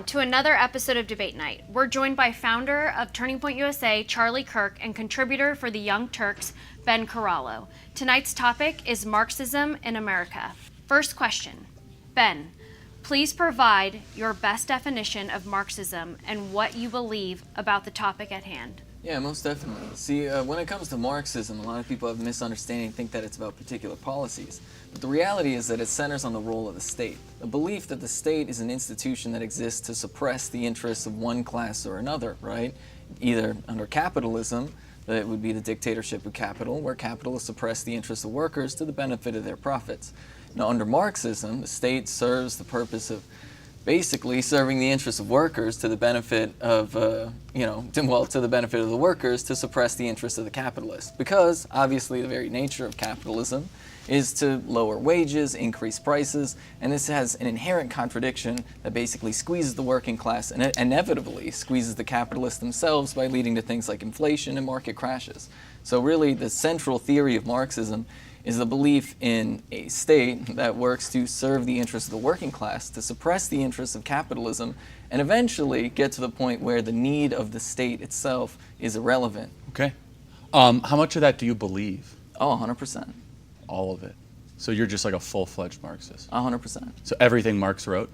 to another episode of Debate Night. We're joined by founder of Turning Point USA, Charlie Kirk, and contributor for the Young Turks, Ben Corollo. Tonight's topic is Marxism in America. First question. Ben, please provide your best definition of Marxism and what you believe about the topic at hand. Yeah, most definitely. See, when it comes to Marxism, a lot of people have a misunderstanding and think that it's about particular policies. But the reality is that it centers on the role of the state. The belief that the state is an institution that exists to suppress the interests of one class or another, right? Either under capitalism, that it would be the dictatorship of capital, where capitalists suppress the interests of workers to the benefit of their profits. Now, under Marxism, the state serves the purpose of basically serving the interests of workers to the benefit of, to the benefit of the workers to suppress the interests of the capitalists. Because, obviously, the very nature of capitalism is to lower wages, increase prices, and this has an inherent contradiction that basically squeezes the working class and inevitably squeezes the capitalists themselves by leading to things like inflation and market crashes. So really, the central theory of Marxism is the belief in a state that works to serve the interests of the working class, to suppress the interests of capitalism, and eventually get to the point where the need of the state itself is irrelevant. Okay. How much of that do you believe? Oh, 100%. All of it. So you're just like a full-fledged Marxist. 100%. So everything Marx wrote?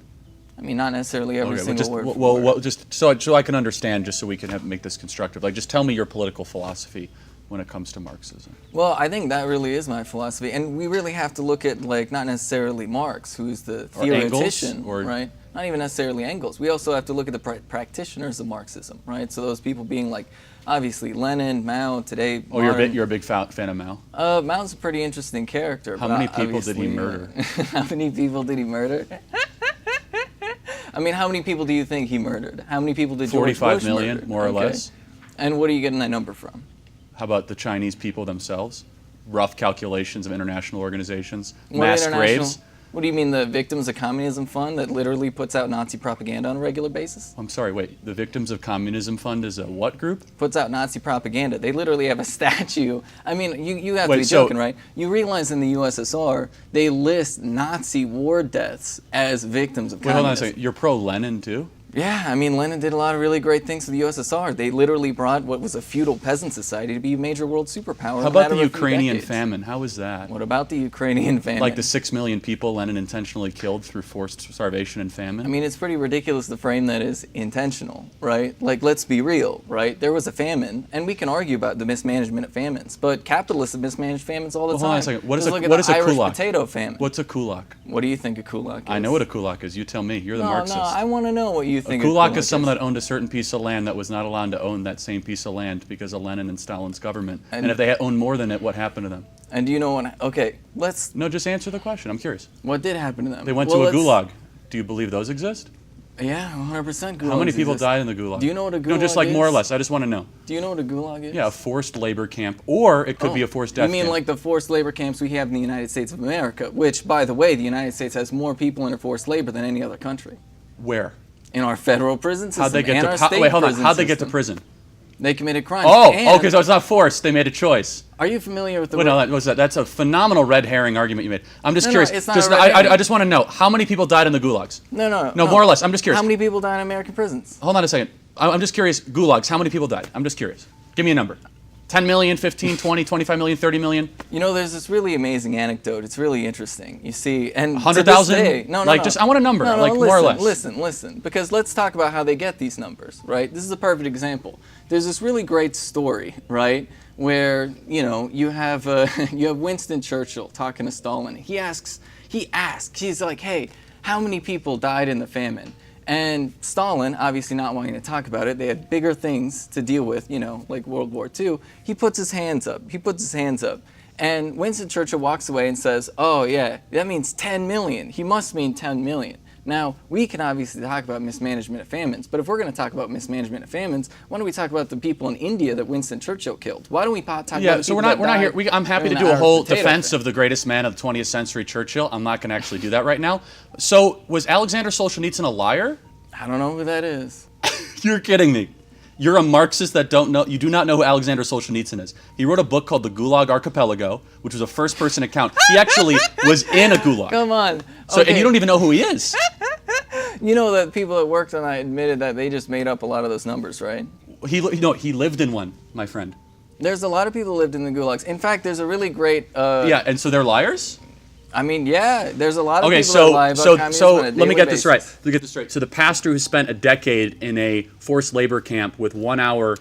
I mean, not necessarily every single word. Well, just so I can understand, just so we can make this constructive. Like, just tell me your political philosophy when it comes to Marxism. Well, I think that really is my philosophy, and we really have to look at, like, not necessarily Marx, who's the theoretician, right? Not even necessarily Engels. We also have to look at the practitioners of Marxism, right? So those people being like, obviously, Lenin, Mao, today. Oh, you're a big fan of Mao? Mao's a pretty interesting character. How many people did he murder? How many people did he murder? I mean, how many people do you think he murdered? How many people did George Bush murder? 45 million, more or less. And what are you getting that number from? How about the Chinese people themselves? Rough calculations of international organizations, mass graves. What do you mean, the Victims of Communism Fund that literally puts out Nazi propaganda on a regular basis? I'm sorry, wait, the Victims of Communism Fund is a what group? Puts out Nazi propaganda. They literally have a statue. I mean, you have to be joking, right? You realize in the USSR, they list Nazi war deaths as victims of communism. Hold on a second, you're pro-Lenin too? Yeah, I mean, Lenin did a lot of really great things for the USSR. They literally brought what was a feudal peasant society to be a major world superpower. How about the Ukrainian famine? How was that? What about the Ukrainian famine? Like the 6 million people Lenin intentionally killed through forced starvation and famine? I mean, it's pretty ridiculous to frame that as intentional, right? Like, let's be real, right? There was a famine, and we can argue about the mismanagement of famines, but capitalists have mismanaged famines all the time. Hold on a second. What is a Irish kulak? Potato famine. What's a kulak? What do you think a kulak is? I know what a kulak is. You tell me. You're the Marxist. No, I want to know what you think a kulak is someone that owned a certain piece of land that was not allowed to own that same piece of land because of Lenin and Stalin's government. And if they owned more than it, what happened to them? And do you know what? Okay, let's. No, just answer the question. I'm curious. What did happen to them? They went to a gulag. Do you believe those exist? Yeah, 100% gulag. How many people died in the gulag? Do you know what a gulag is? No, just like more or less. I just want to know. Do you know what a gulag is? Yeah, a forced labor camp, or it could be a forced death camp. You mean like the forced labor camps we have in the United States of America, which, by the way, the United States has more people under forced labor than any other country. Where? In our federal prison system. How'd they get How'd they get to prison? They committed crimes. Okay, so it's not forced. They made a choice. Are you familiar with the? That's a phenomenal red herring argument you made. I'm just curious. It's not I just want to know how many people died in the gulags. No, more or less. I'm just curious. How many people died in American prisons? Hold on a second. I'm just curious. Gulags. How many people died? I'm just curious. Give me a number. 10 million, 15, 20, 25 million, 30 million? You know, there's this really amazing anecdote. It's really interesting. You see, and 100,000? No. Just I want a number, more or less. Listen. Because let's talk about how they get these numbers, right? This is a perfect example. There's this really great story, right, where you have Winston Churchill talking to Stalin. He's like, hey, how many people died in the famine? And Stalin, obviously not wanting to talk about it, they had bigger things to deal with, like World War II. He puts his hands up. And Winston Churchill walks away and says, oh, yeah, that means 10 million. He must mean 10 million. Now, we can obviously talk about mismanagement of famines, but if we're going to talk about mismanagement of famines, why don't we talk about the people in India that Winston Churchill killed? Why don't we talk about the people we're not here. I'm happy to do a whole defense of the greatest man of the 20th century, Churchill. I'm not going to actually do that right now. So, was Alexander Solzhenitsyn a liar? I don't know who that is. You're kidding me. You're a Marxist that you do not know who Alexander Solzhenitsyn is. He wrote a book called The Gulag Archipelago, which was a first-person account. He actually was in a gulag. Come on. So, and you don't even know who he is. You know that people that worked on that admitted that they just made up a lot of those numbers, right? He lived in one, my friend. There's a lot of people who lived in the gulags. In fact, there's a really great... yeah, and so they're liars? I mean, yeah, there's a lot of people so that lie about communism on a let me daily get this right. basis. Let me get this straight. So the pastor who spent a decade in a forced labor camp with 1 hour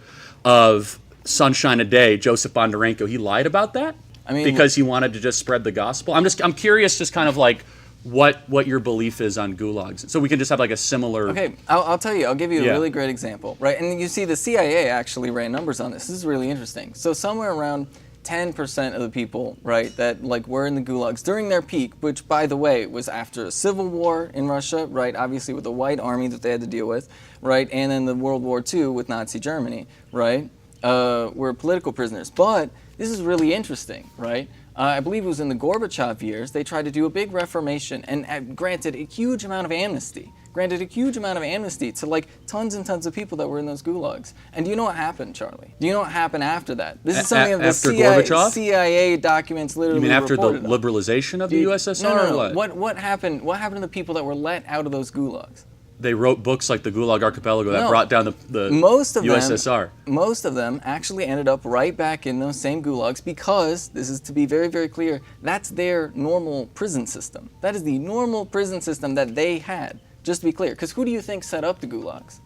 of sunshine a day, Joseph Bondarenko, he lied about that? I mean, because he wanted to just spread the gospel? I'm curious, just kind of like what your belief is on gulags, so we can just have like a similar. Okay, I'll tell you. I'll give you a really great example, right? And you see, the CIA actually ran numbers on this. This is really interesting. So somewhere around 10% of the people, right, that like were in the gulags during their peak, which by the way was after a civil war in Russia, right? Obviously with the White Army that they had to deal with, right? And then the World War II with Nazi Germany, right? Were political prisoners. But this is really interesting, right? I believe it was in the Gorbachev years, they tried to do a big reformation and granted a huge amount of amnesty. To like tons and tons of people that were in those gulags. And do you know what happened, Charlie? Do you know what happened after that? This is something that the CIA documents literally You mean after the reported on. liberalization of the USSR? No. Or What happened to the people that were let out of those gulags? They wrote books like the Gulag Archipelago that brought down the most of USSR. Most of them actually ended up right back in those same gulags because, this is to be very, very clear, that's their normal prison system. That is the normal prison system that they had, just to be clear. Because who do you think set up the gulags?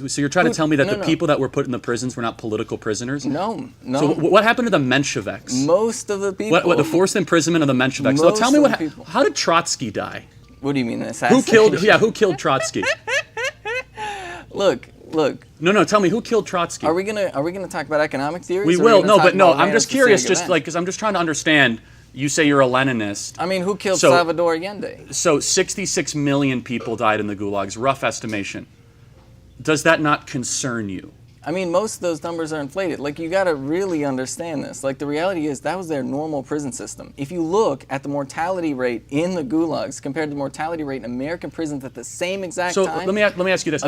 So you're trying to tell me that the people that were put in the prisons were not political prisoners? No. So what happened to the Mensheviks? Most of the people. What the forced imprisonment of the Mensheviks? So tell me how did Trotsky die? What do you mean, assassination? Who killed Trotsky? Look. No, tell me, who killed Trotsky? Are we gonna talk about economic theories? We will. I'm just curious, because I'm just trying to understand. You say you're a Leninist. I mean, who killed Salvador Allende? So 66 million people died in the gulags, rough estimation. Does that not concern you? I mean, most of those numbers are inflated. Like, you gotta really understand this. Like, the reality is that was their normal prison system. If you look at the mortality rate in the gulags compared to the mortality rate in American prisons at the same exact time. So let me ask you this.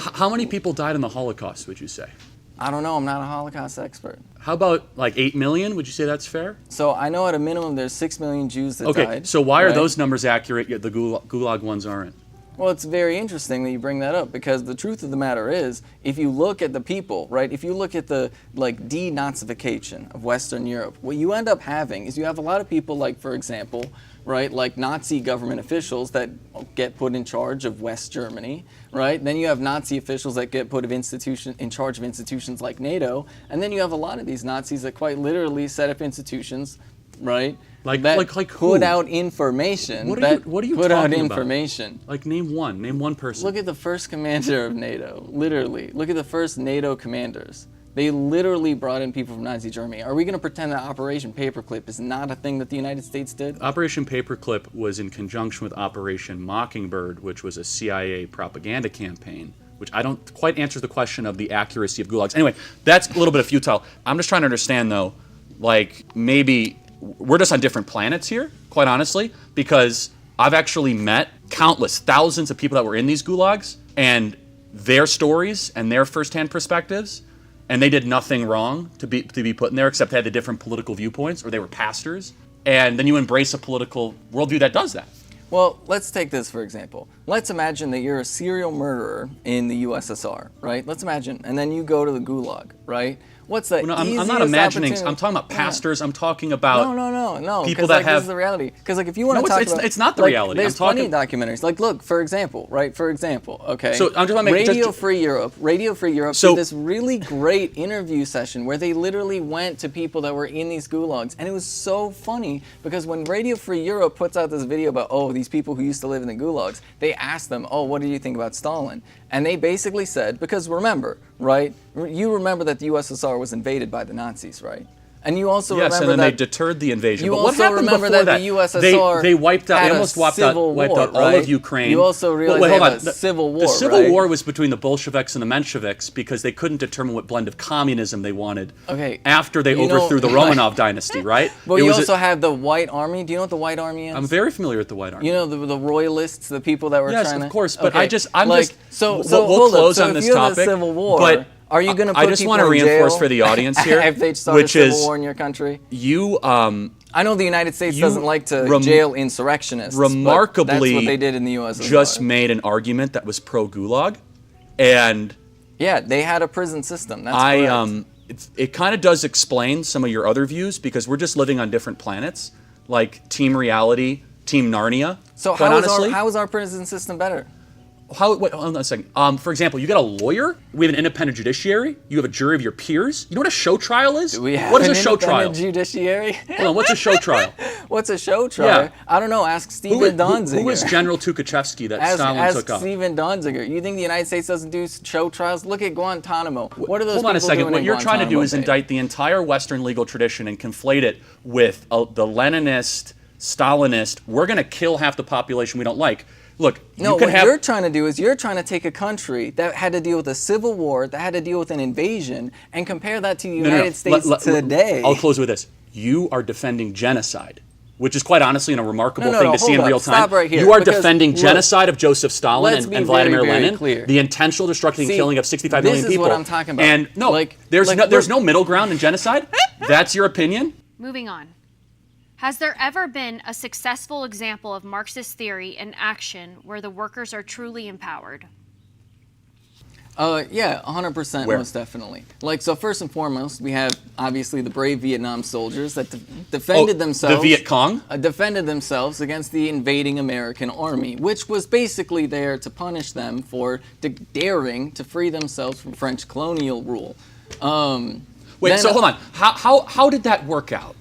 How many people died in the Holocaust, would you say? I don't know. I'm not a Holocaust expert. How about like 8 million? Would you say that's fair? So I know at a minimum there's 6 million Jews that died. Okay, so why are those numbers accurate yet the gulag ones aren't? Well, it's very interesting that you bring that up because the truth of the matter is, if you look at the people, right, if you look at the denazification of Western Europe, what you end up having is you have a lot of people like, for example, right, like Nazi government officials that get put in charge of West Germany, right? Then you have Nazi officials that get put in charge of institutions like NATO, and then you have a lot of these Nazis that quite literally set up institutions, right? Like put out information. What are you put out talking information? About? Like name one person. Look at the first commander of NATO. Literally, look at the first NATO commanders. They literally brought in people from Nazi Germany. Are we going to pretend that Operation Paperclip is not a thing that the United States did? Operation Paperclip was in conjunction with Operation Mockingbird, which was a CIA propaganda campaign, which I don't quite answer the question of the accuracy of gulags. Anyway, that's a little bit of futile. I'm just trying to understand, though, like maybe we're just on different planets here, quite honestly, because I've actually met countless, thousands of people that were in these gulags and their stories and their firsthand perspectives, and they did nothing wrong to be put in there except they had the different political viewpoints, or they were pastors, and then you embrace a political worldview that does that. Well, let's take this for example. Let's imagine that you're a serial murderer in the USSR, right? Let's imagine, and then you go to the gulag, right? What's the easiest I'm not imagining. opportunity? I'm talking about pastors. I'm talking about no. people that have. This is the reality. Because like if you want to talk about, it's not the reality. There's plenty of documentaries. Like look, for example, right? For example, okay. So I'm just want to make Radio Free Europe did this really great interview session where they literally went to people that were in these gulags, and it was so funny because when Radio Free Europe puts out this video about these people who used to live in the gulags, they asked them, what do you think about Stalin? And they basically said, because remember, right? You remember that the USSR was invaded by the Nazis, right? And you also remember that... Yes, and then they deterred the invasion. You but what also happened remember before that the USSR they wiped out. They almost wiped out all of Ukraine. You also realize they had a civil war, The civil war was between the Bolsheviks and the Mensheviks because they couldn't determine what blend of communism they wanted after they overthrew the Romanov dynasty, right? But you also have the White Army. Do you know what the White Army is? I'm very familiar with the White Army. You know the royalists, the people that were trying to... Yes, of course, but we'll close on this topic. Civil war, but are you going to put I just want to reinforce for the audience here, if they start a civil war in your country? I know the United States You doesn't like to jail insurrectionists. Remarkably, but that's what they did in the U.S. as just well. made an argument that was pro-Gulag, and Yeah, they had a prison system. That's correct. it kind of does explain some of your other views because we're just living on different planets, like Team Reality, Team Narnia. So quite honestly. how is our prison system better? Wait, hold on a second. For example, you got a lawyer. We have an independent judiciary. You have a jury of your peers. You know what a show trial is? We have What is an a show trial? independent judiciary. Hold on, what's a show trial? What's a show trial? Yeah. I don't know. Ask Steven Donziger. Who was General Tukhachevsky that Stalin Ask took off? Steven Donziger. You think the United States doesn't do show trials? Look at Guantanamo. What are those Hold on a people second. doing What in you're trying to do is Guantanamo Bay? indict the entire Western legal tradition and conflate it with the Leninist, Stalinist. We're going to kill half the population we don't like. Look, No, you could what have. you're trying to do is you're trying to take a country that had to deal with a civil war, that had to deal with an invasion, and compare that to the United States today. I'll close with this. You are defending genocide, which is quite honestly a remarkable No, thing to see hold in up. real time. Stop right here, You are because, defending look, genocide of Joseph Stalin let's be and very, Vladimir very Lenin, clear. the intentional destruction and See, killing of 65 this million is people. what I'm talking about. And no, Like, there's no middle ground in genocide. That's your opinion. Moving on. Has there ever been a successful example of Marxist theory in action where the workers are truly empowered? Yeah, 100%, Where? most definitely. Like, so first and foremost, we have obviously the brave Vietnam soldiers that defended themselves. The Viet Cong? Defended themselves against the invading American army, which was basically there to punish them for daring to free themselves from French colonial rule. Wait, so hold on. How did that work out?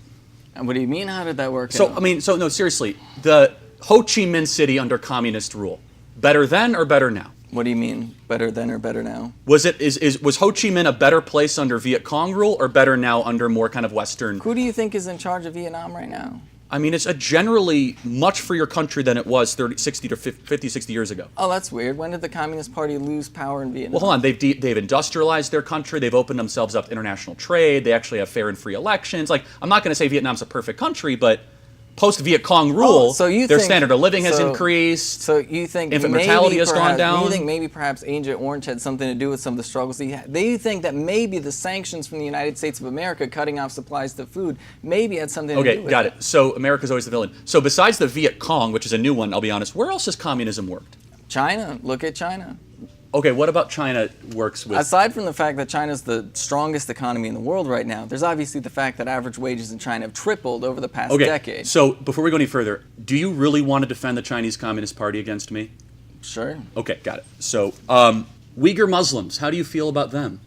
And what do you mean? How did that work So out? I mean, so no, seriously, the Ho Chi Minh City under communist rule, better then or better now? What do you mean, better then or better now? Was Ho Chi Minh a better place under Viet Cong rule or better now under more kind of Western? Who do you think is in charge of Vietnam right now? I mean, it's a generally much freer country than it was 50, 60 years ago. Oh, that's weird. When did the Communist Party lose power in Vietnam? Well, hold on. They've industrialized their country. They've opened themselves up to international trade. They actually have fair and free elections. Like, I'm not going to say Vietnam's a perfect country, but post-Viet Cong rule, so you their think- standard of living has so- increased. So you think Infant maybe mortality has gone perhaps- down? You think maybe perhaps Agent Orange had something to do with some of the struggles he had? Do you think that maybe the sanctions from the United States of America cutting off supplies to food maybe had something to do Okay, with got it. So America's always the villain. So besides the Viet Cong, which is a new one, I'll be honest, where else has communism worked? China, look at China. Okay, what about China works with? Aside from the fact that China's the strongest economy in the world right now, there's obviously the fact that average wages in China have tripled over the past Okay, decade. so before we go any further, do you really want to defend the Chinese Communist Party against me? Sure. Okay, got it. So Uyghur Muslims, how do you feel about them?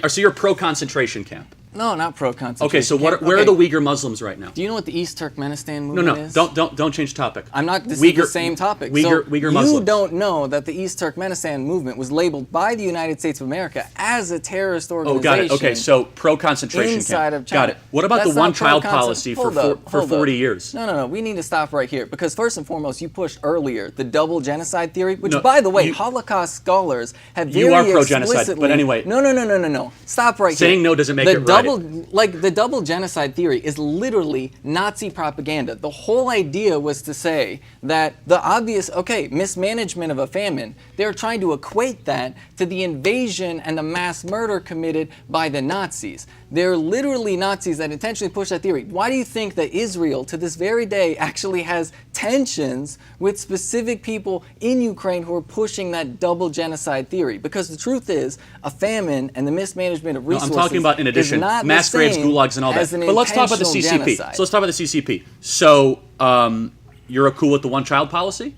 So you're pro-concentration camp. No, not pro-concentration. Okay, so where are the Uyghur Muslims right now? Do you know what the East Turkmenistan No, movement no, is? don't change topic. I'm not. This is the same topic. Uyghur you Muslims. don't know that the East Turkmenistan movement was labeled by the United States of America as a terrorist organization. Oh, got it. Okay, so pro-concentration inside camp. of China. Got it. What about That's the not one-child pro-concent- policy Hold for up, 40 years? No. We need to stop right here because first and foremost, you pushed earlier the double genocide theory, which, No, by the way, you- Holocaust scholars have very You are pro-genocide, explicitly. but anyway. No. Stop right here. Saying no doesn't make it right. The double genocide theory is literally Nazi propaganda. The whole idea was to say that the obvious, mismanagement of a famine, they're trying to equate that to the invasion and the mass murder committed by the Nazis. They're literally Nazis that intentionally push that theory. Why do you think that Israel, to this very day, actually has tensions with specific people in Ukraine who are pushing that double genocide theory? Because the truth is, a famine and the mismanagement of resources I'm talking about, in addition, is not mass the graves, same gulags, and all that. as an But let's talk about the intentional CCP. genocide. So let's talk about the CCP. So you're cool with the one-child policy?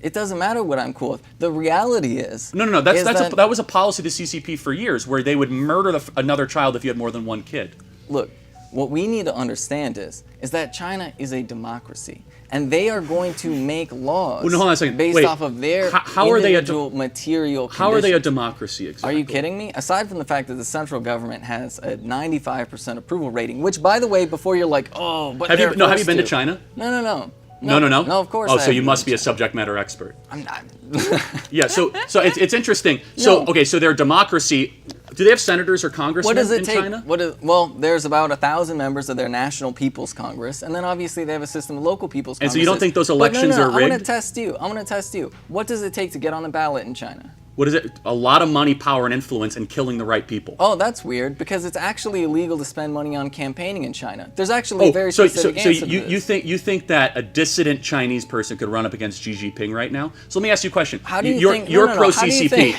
It doesn't matter what I'm cool with. The reality is... No. That was a policy of the CCP for years, where they would murder another child if you had more than one kid. Look, what we need to understand is that China is a democracy, and they are going to make laws Hold on a second. based Wait, off of their how are they individual material conditions. How are they a democracy exactly? Are you kidding me? Aside from the fact that the central government has a 95% approval rating, which, by the way, before you're like, oh, but Have you been to China? No. No. No, of course. Oh, I so haven't you been must to be a China. subject matter expert. I'm not. Yeah. So it's interesting. So No. so they're a democracy. Do they have senators or congressmen What does it in take? China? Well, there's about 1,000 members of their National People's Congress, and then obviously they have a system of local people's And so Congresses. you don't think those But elections are I want to rigged? test you. What does it take to get on the ballot in China? What is it? A lot of money, power, and influence, and killing the right people. Oh, that's weird, because it's actually illegal to spend money on campaigning in China. There's actually a very specific answer to this. You think that a dissident Chinese person could run up against Xi Jinping right now? So let me ask you a question. How do you think? You're No. pro How do you CCP. think-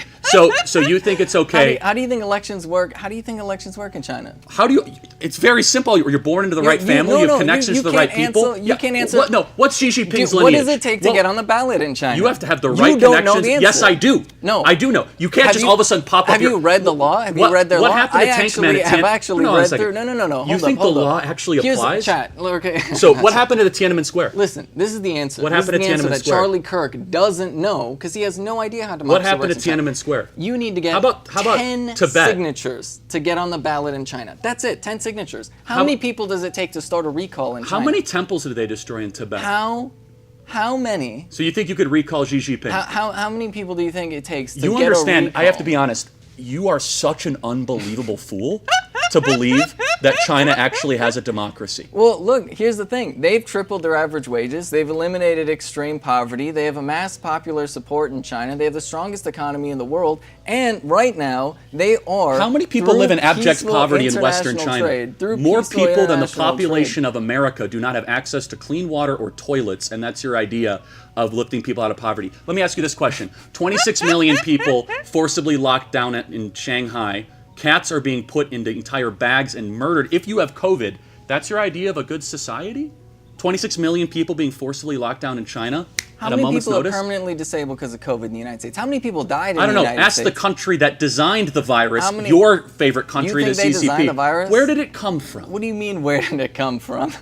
So you think it's okay? How do you think elections work? How do you think elections work in China? How do you? It's very simple. You're born into the right family. You have connections to the right people. You can't answer. What's Xi Jinping's What lineage? does it take to get on the ballot in China? You have to have the right You don't know connections. the answer. Yes, I do. No. I do know. You can't Have just you- all of a sudden pop up. Have you read the law? Have you read their what law? happened to Tank Man at have actually Hold on a read second. through. No. You think the law actually applies? Chat. Okay. So what happened to the Tiananmen Square? Listen, this is the answer. What This is happened the to answer Tiananmen that Square? Charlie Kirk doesn't know, because he has no idea how democracy What happened to works in China. Tiananmen Square? You need to get How about 10 Tibet? signatures to get on the ballot in China. That's it, 10 signatures. How many people does it take to start a recall in China? How many temples did they destroy in Tibet? How many? So you think you could recall Xi Jinping? How many people do you think it takes to You get understand, a recall? I have to be honest, you are such an unbelievable fool to believe that China actually has a democracy. Well, look, here's the thing. They've tripled their average wages. They've eliminated extreme poverty. They have amassed popular support in China. They have the strongest economy in the world. And right now, they are... How many people through live in abject peaceful poverty in Western international China? trade, through More peaceful people than the international population trade. of America do not have access to clean water or toilets, and that's your idea of lifting people out of poverty. Let me ask you this question. 26 million people forcibly locked down in Shanghai. Cats are being put into entire bags and murdered. If you have COVID, that's your idea of a good society? 26 million people being forcibly locked down in China How at a many moment's people notice? are permanently disabled because of COVID in the United States? How many people died in I don't the know. United Ask States? the country that designed the virus, How many- your favorite country, You the think they CCP. designed the virus? Where did it come from? What do you mean, where did it come from?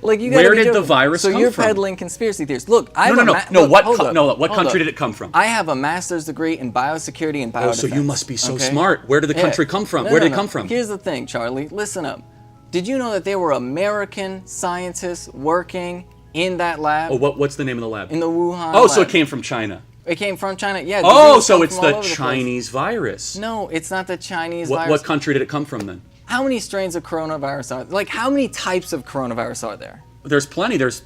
Like, you Where gotta be did the joking. virus so come you're from? peddling conspiracy theories. Look, I have No. look, What hold up. country did it come from? I have a master's degree in biosecurity and biodefense. Oh, so you must be so okay? smart. Where did the country come from? Where did it come from? Here's the thing, Charlie. Listen up. Did you know that there were American scientists working in that lab? Oh, what's the name of the lab? In the Wuhan Oh, so lab? it came from China. It came from China. Yeah. Oh, disease so come it's from all the over place. Chinese virus. No, it's not the Chinese What virus. country did it come from then? How many strains of coronavirus are there? Like, how many types of coronavirus are there? There's plenty. There's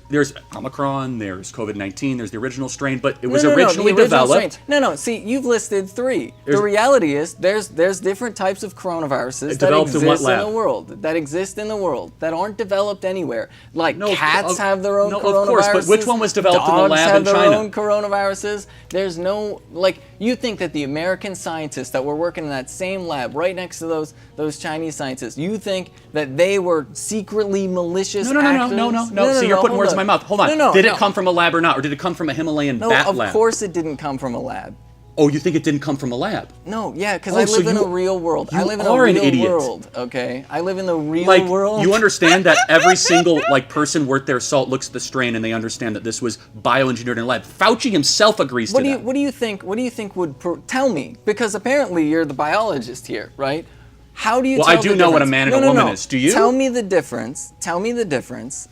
Omicron, there's COVID-19, there's the original strain, but it was No, originally the original developed. strains. No. See, you've listed 3. There's- The reality is there's different types of coronaviruses that Developed in exist what in lab? the world. That exist in the world that aren't developed anywhere. Like No, cats of- have their own no, coronaviruses. of course, but which one was developed in the dogs lab have in their China? own coronaviruses. There's no you think that the American scientists that were working in that same lab right next to those Chinese scientists, you think that they were secretly malicious No. actors? See, you're putting hold words up. in my mouth. Hold on. No, Did it no. come from a lab or not? Or did it come from a Himalayan No, bat of lab? course it didn't come from a lab. Oh, you think it didn't come from a lab? No, yeah, because Oh, I so live in you- a real world. I you live in are a an real idiot. world, okay? I live in the real Like, world. you understand that every single person worth their salt looks at the strain and they understand that this was bioengineered in a lab. Fauci himself agrees to that. What do you think would tell me? Because apparently you're the biologist here, right? How do you Well, tell I do the know what a difference- man and a woman no. is. Do you? Tell me the difference,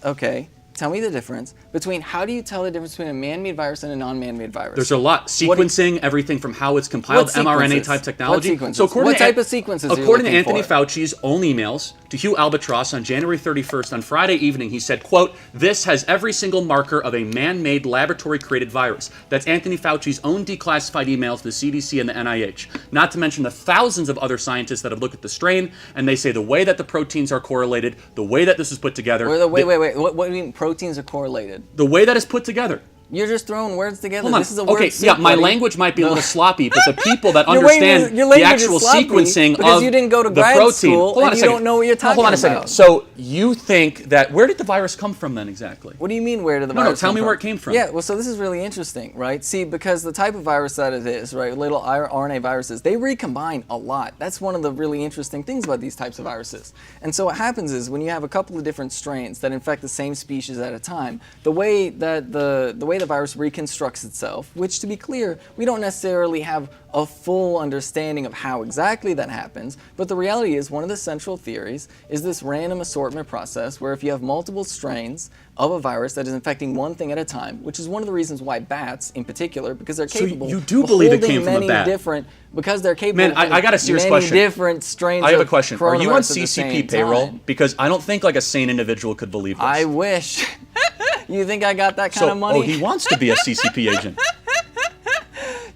okay? Tell me the difference between how do you tell the difference between a man-made virus and a non-man-made virus? There's a lot. Sequencing, everything from how it's compiled, What mRNA sequences? type technology. What sequences? So according What to type of sequences are you According to looking Anthony for? Fauci's own emails to Hugh Albatross on January 31st, on Friday evening, he said, quote, "This has every single marker of a man-made laboratory-created virus." That's Anthony Fauci's own declassified emails to the CDC and the NIH. Not to mention the thousands of other scientists that have looked at the strain, and they say the way that the proteins are correlated, the way that this is put together. Wait. What do you mean proteins are correlated? The way that it's put together. You're just throwing words together. Hold on. This is a word Okay, soup, yeah, my buddy. language might be a little sloppy, but the people that Your understand your the language is actual sloppy sequencing because of you didn't go to the grad protein. school Hold on and a you second. don't know what you're talking Hold on a second. about. So you think that where did the virus come from then exactly? What do you mean, where did the No, virus tell come me from? where it came from. Yeah, well, so this is really interesting, right? See, because the type of virus that it is, right, little RNA viruses, they recombine a lot. That's one of the really interesting things about these types of viruses. And so what happens is when you have a couple of different strains that infect the same species at a time, the way that the virus reconstructs itself, which to be clear, we don't necessarily have a full understanding of how exactly that happens, but the reality is one of the central theories is this random assortment process where if you have multiple strains of a virus that is infecting one thing at a time, which is one of the reasons why bats in particular, because they're So capable you do of believe it holding came from a many bat? because they're capable Man, of I got a serious many question. different strains I have a of question. Are you on coronavirus at the same CCP payroll? time. Because I don't think like a sane individual could believe this. I wish. You think I got that kind of money? Oh, he wants to be a CCP agent.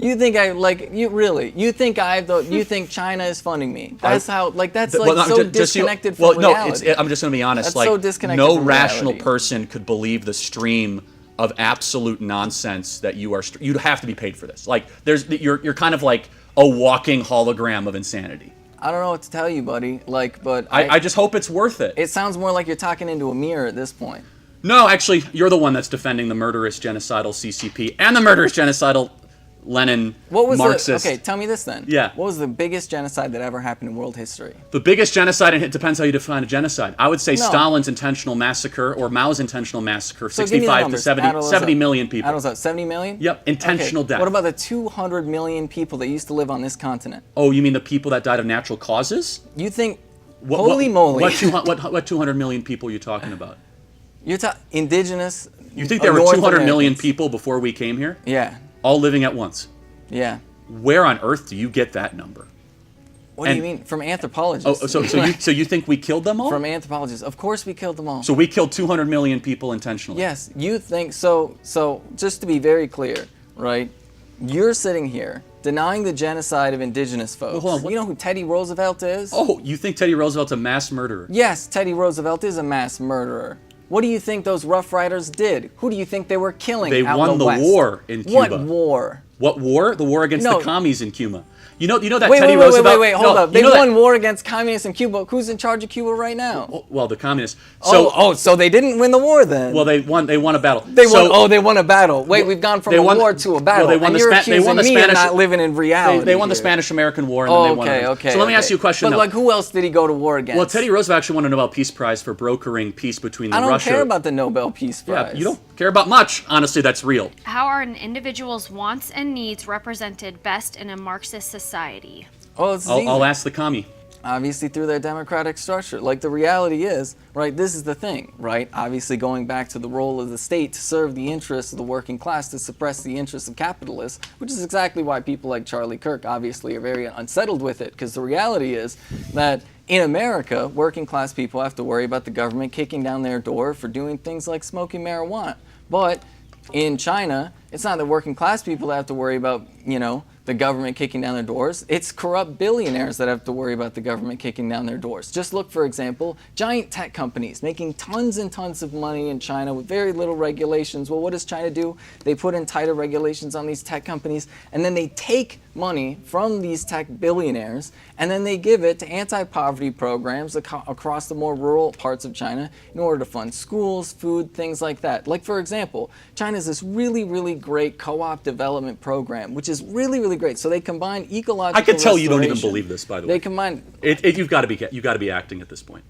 You think I like you really? You think you think China is funding me? That's so disconnected from reality. I'm just going to be honest. That's like so disconnected no from rational reality. person could believe the stream of absolute nonsense that you'd have to be paid for this. Like you're kind of like a walking hologram of insanity. I don't know what to tell you, buddy. But I just hope it's worth it. it sounds more like you're talking into a mirror at this point. No, actually, you're the one that's defending the murderous genocidal CCP and the murderous genocidal Lenin Marxist. Okay, tell me this then. Yeah. What was the biggest genocide that ever happened in world history? The biggest genocide, and it depends how you define a genocide. I would say No. Stalin's intentional massacre or Mao's intentional massacre, So give me the 65 to numbers. 70, Add all those 70 up. million people. Add those up. 70 million? Yep, intentional Okay. death. What about the 200 million people that used to live on this continent? Oh, you mean the people that died of natural causes? You think, What, holy moly. What 200 million people are you talking about? You're indigenous. You think there were 200 million people before we came here? Yeah, All living at once? yeah. Where on earth do you get that number? What do you mean? From anthropologists. Oh, so you think we killed them all? From anthropologists. Of course we killed them all. So we killed 200 million people intentionally? Yes, you think so. So just to be very clear, right? You're sitting here denying the genocide of indigenous folks. hold on, what- You know who Teddy Roosevelt is? Oh, you think Teddy Roosevelt's a mass murderer? Yes, Teddy Roosevelt is a mass murderer. What do you think those Rough Riders did? Who do you think they were killing? They out won in the West? war in Cuba. What war? What war? The war against No. the commies in Cuba. You know that Wait, Teddy wait, Roosevelt. wait, hold no, up. you They know that- won war against communists in Cuba. Who's in charge of Cuba right now? Well, the communists. So, So they didn't win the war then? well, they won a battle. They So- won. Oh, they won a battle. Wait, we've gone from they a won- war to a battle. well, they won and the you're Spa- accusing they won the me Spanish- of not living in reality. They won the here. Spanish-American War, and then they won. Okay. So let me ask you a question. But though. like, who else did he go to war against? Well, Teddy Roosevelt actually won a Nobel Peace Prize for brokering peace between I don't Russia. care about the Nobel Peace Prize. Yeah, you don't care about much. Honestly, that's real. How are an individual's wants and needs represented best in a Marxist society? Oh, it's easy. I'll ask the commie. Obviously through their democratic structure. Like the reality is, right, this is the thing, right? Obviously going back to the role of the state to serve the interests of the working class, to suppress the interests of capitalists, which is exactly why people like Charlie Kirk obviously are very unsettled with it, because the reality is that in America, working class people have to worry about the government kicking down their door for doing things like smoking marijuana. But in China, it's not the working class people that have to worry about, the government kicking down their doors. It's corrupt billionaires that have to worry about the government kicking down their doors. Just look, for example, giant tech companies making tons and tons of money in China with very little regulations. Well, what does China do? They put in tighter regulations on these tech companies, and then they take money from these tech billionaires, and then they give it to anti-poverty programs across the more rural parts of China in order to fund schools, food, things like that. Like, for example, China has this really, really great co-op development program, which is really, really great. So they combine ecological I can tell you don't even restoration. believe this, by the They way. combine. You've got to be acting at this point.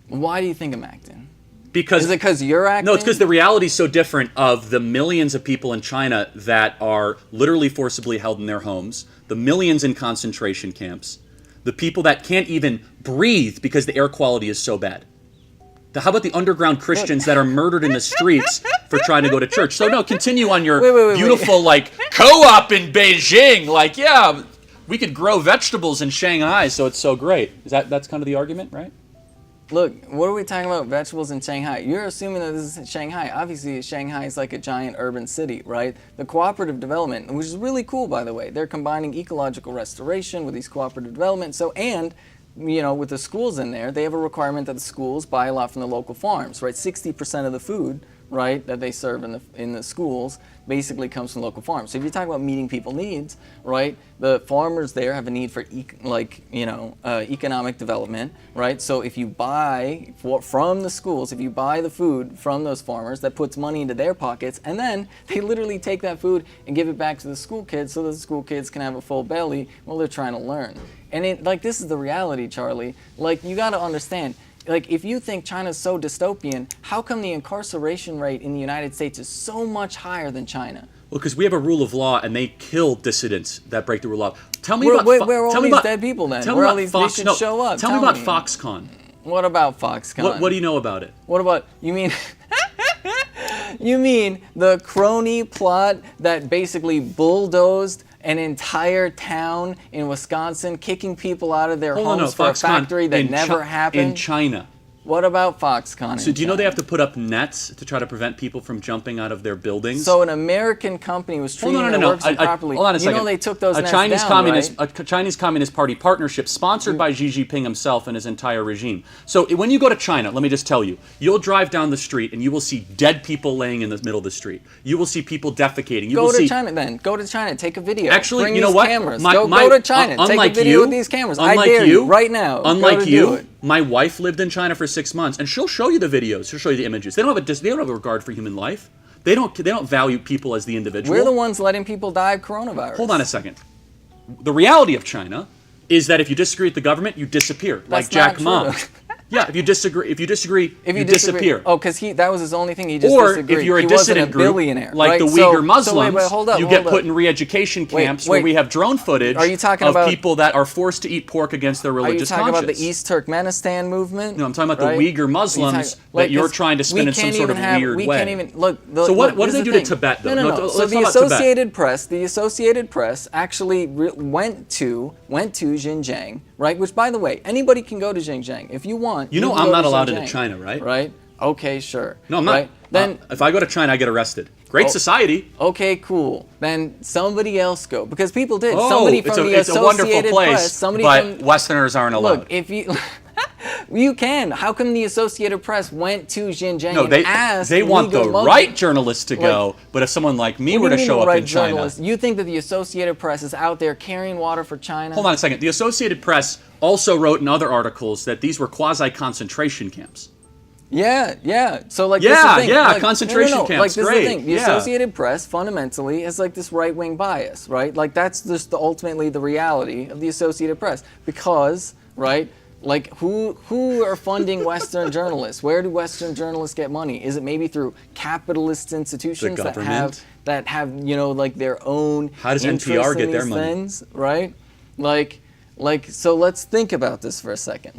Why do you think I'm acting? Because Is it because you're acting? No, it's because the reality is so different of the millions of people in China that are literally forcibly held in their homes, the millions in concentration camps, the people that can't even breathe because the air quality is so bad. How about the underground Christians that are murdered in the streets for trying to go to church? So no, continue on your Wait. beautiful co-op in Beijing. Yeah, we could grow vegetables in Shanghai, so it's so great. That's kind of the argument, right? Look, what are we talking about? Vegetables in Shanghai. You're assuming that this is Shanghai. Obviously, Shanghai is like a giant urban city, right? The cooperative development, which is really cool, by the way. They're combining ecological restoration with these cooperative development. With the schools in there, they have a requirement that the schools buy a lot from the local farms, right? 60% of the food, right, that they serve in the schools basically comes from local farms. So if you talk about meeting people's needs, right, the farmers there have a need for economic development, right? So if you buy from the schools, if you buy the food from those farmers, that puts money into their pockets, and then they literally take that food and give it back to the school kids so that the school kids can have a full belly while they're trying to learn. And this is the reality, Charlie. You got to understand. If you think China's so dystopian, how come the incarceration rate in the United States is so much higher than China? Well, because we have a rule of law, and they kill dissidents that break the rule of law. Tell me Where about are all tell me these about, dead people then? Tell Where me are about these? Fox, They should no, show up. Tell me about Foxconn. What about Foxconn? What do you know about it? What about, you mean the crony plot that basically bulldozed an entire town in Wisconsin, kicking people out of their homes for a factory that never happened? In China. What about Foxconn? So do you know they have to put up nets to try to prevent people from jumping out of their buildings? So an American company was treating their workers improperly. Hold on a second. You know they took those nets down, right? A Chinese Communist Party partnership sponsored by Xi Jinping himself and his entire regime. So when you go to China, let me just tell you, you'll drive down the street and you will see dead people laying in the middle of the street. You will see people defecating. Go to China then. Go to China. Take a video. Actually, Bring you know these what? Cameras. Go to China. Take a video with these cameras. I dare you right now. Unlike you, my wife lived in China for 6 months, and she'll show you the videos. She'll show you the images. They don't have a regard for human life. They don't value people as the individual. We're the ones letting people die of coronavirus. Hold on a second. The reality of China is that if you disagree with the government, you disappear, like Jack Ma. Yeah, if you disagree, you disappear. Oh, because that was his only thing. He just or disagreed. if you're a he dissident wasn't a group, billionaire, like right? the Uyghur Muslims, you get hold put in re-education camps wait. where we have drone footage Are you talking of about, people that are forced to eat pork against their religious conscience. Are you talking about the East Turkmenistan movement? No, I'm talking about the Uyghur Muslims that you're trying to spin in some sort of weird way. We can't even look. So what do they do to Tibet, though? No. So the Associated Press actually went to Xinjiang, right? Which, by the way, anybody can go to Xinjiang if you want. You know I'm not allowed into China, right? Right. Okay, sure. No, I'm not. Right? Then if I go to China, I get arrested. Great society. Okay, cool. Then somebody else go, because people did. Oh, somebody from the it's a wonderful Associated place, Press. Somebody but from Westerners aren't allowed. Look, if you. You can. How come the Associated Press went to Xinjiang no, and asked they want the Muslims, right journalists to go, but if someone like me were to show up in China... You think that the Associated Press is out there carrying water for China? Hold on a second. The Associated Press also wrote in other articles that these were quasi-concentration camps. Yeah. So like, this is the thing. Like, concentration camps. Like, this great. is the thing. The Associated Press fundamentally is like this right-wing bias, right? Like, that's just ultimately the reality of the Associated Press, because, right? Like, who are funding Western journalists? Where do Western journalists get money? Is it maybe through capitalist institutions that have like their own? How does NPR get their money? Things, right? So let's think about this for a second.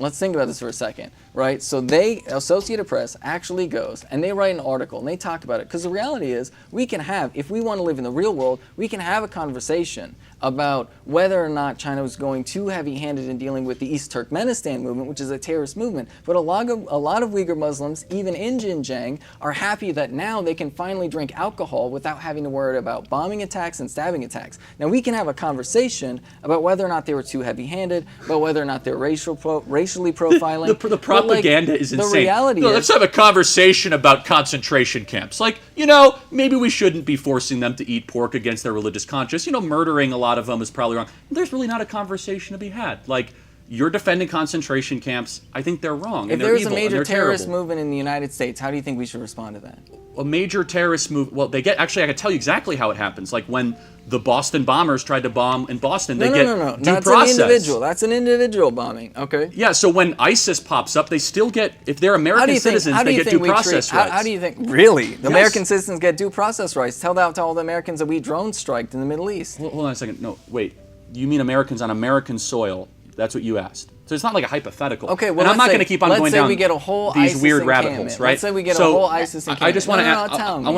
Right? So Associated Press actually goes and they write an article and they talk about it, because the reality is if we want to live in the real world, we can have a conversation about whether or not China was going too heavy-handed in dealing with the East Turkmenistan movement, which is a terrorist movement. But a lot of Uyghur Muslims, even in Xinjiang, are happy that now they can finally drink alcohol without having to worry about bombing attacks and stabbing attacks. Now we can have a conversation about whether or not they were too heavy-handed, about whether or not they're racially profiling. The propaganda is insane. The reality is, let's have a conversation about concentration camps. Like, maybe we shouldn't be forcing them to eat pork against their religious conscience. Murdering a lot of them is probably wrong. There's really not a conversation to be had. Like, you're defending concentration camps. I think they're wrong. If there's a major terrorist movement in the United States, how do you think we should respond to that? A major terrorist move. Well, actually, I can tell you exactly how it happens. Like when the Boston bombers tried to bomb in Boston, they get due process. That's an individual bombing. Okay. Yeah. So when ISIS pops up, they still get, if they're American citizens, they get due process rights. How do you think? Really? The American citizens get due process rights. Tell that to all the Americans that we drone striked in the Middle East. Hold on a second. No, wait. You mean Americans on American soil? That's what you asked. So it's not like a hypothetical. Okay, well, and I'm not going to keep on going down we get a whole these ISIS weird rabbit holes, right? Let's say we get a whole ISIS encampment. I just want to I